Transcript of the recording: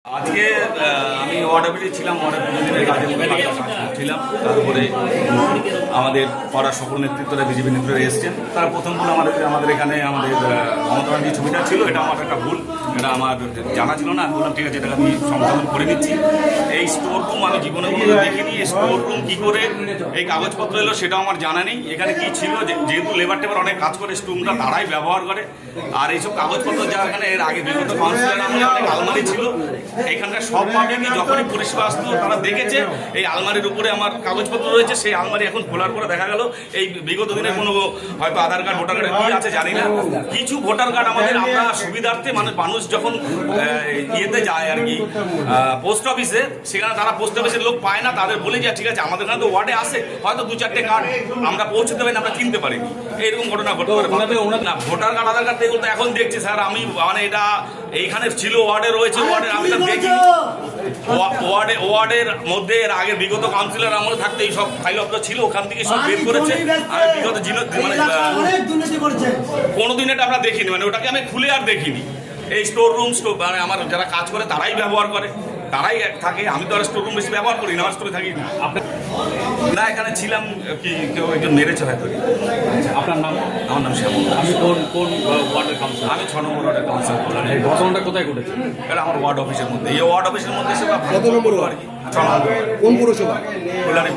আজকে আমি ওয়ার্ড অফিসে ছিলাম, ওয়ার্ডের প্রতিদিনের কাজের মধ্যে ছিলাম। তারপরে আমাদের পাড়ার সকল নেতৃত্বরা বিজেপি নেতৃত্বরা এসছেন। তারা প্রথম ভুল আমাদের এখানে আমাদের মমতা ব্যানার্জি ছবিটা ছিল, এটা আমার একটা ভুল, এটা আমার জানা ছিল না। আমি বললাম ঠিক আছে, এটাকে আমি সংশোধন করে নিচ্ছি। এই স্টোর রুম আমি জীবনে কোনো দেখিনি, স্টোর রুম কী করে এই কাগজপত্র এলো সেটাও আমার জানা নেই। এখানে কি ছিল, যেহেতু লেবার টেবার অনেক কাজ করে স্টোরটা তারাই ব্যবহার করে। আর এইসব কাগজপত্র যা এখানে এর আগে বিগত কাউন্সিলর আমলে অনেক আলমারি ছিল, এখানকার সব পাবলিকই যখনই পরিষেবা আসতো তারা দেখেছে এই আলমারির উপরে আমার কাগজপত্র রয়েছে। সেই আলমারি এখন খোলার পরে দেখা গেল এই বিগত দিনে কোনো হয়তো আধার কার্ড ভোটার কার্ডে কী আছে জানি না, কিছু ভোটার কার্ড আমাদের আমরা সুবিধার্থে মানুষ যখন ইয়েতে যায় আর কি পোস্ট অফিসে, সেখানে তারা পোস্ট অফিসের লোক পায় না, তাদের বলে যায় ঠিক আছে আমাদের এখানে তো ওয়ার্ডে আসে, হয়তো দু চারটে কার্ড আমরা পৌঁছতে পারি না, আমরা কিনতে পারিনি। এইরকম ঘটনা ঘটতে পারে না। ভোটার কার্ড আধার কার্ড দেখুন তো এখন দেখছি স্যার, আমি মানে এটা এইখানে ছিল ওয়ার্ডে রয়েছে, ওয়ার্ডের আমি তো দেখি ওয়ার্ডের মধ্যে এর আগে বিগত কাউন্সিলর আমলে থাকতে এই সব ফাইল অফ ছিল, ওখান থেকে সব বের করেছে। আর বিগত মানে কোনোদিন এটা আমরা দেখিনি, মানে ওটাকে আমি খুলে আর দেখিনি। এই স্টোর রুম মানে আমার যারা কাজ করে তারাই ব্যবহার করে, তারাই থাকে। আমি তো আর স্টোর রুম বেশি ব্যবহার করি না, আমার স্টোরে থাকি না। না এখানে ছিলাম কি কেউ একজন মেরেছে হয়তো। আপনার নাম? আমার নাম শ্যামল। আমি কোন ওয়ার্ডের কাউন্সিলর? আমি 6 নম্বর ওয়ার্ডের কাউন্সিলর। এই ঘটনাটা কোথায় ঘটেছে? এটা আমার ওয়ার্ড অফিসের মধ্যে। এই ওয়ার্ড অফিসের মধ্যে সেটা কত নম্বর ওয়ার্ড? 6 নম্বর। কোন পৌরসভা? কল্যাণী।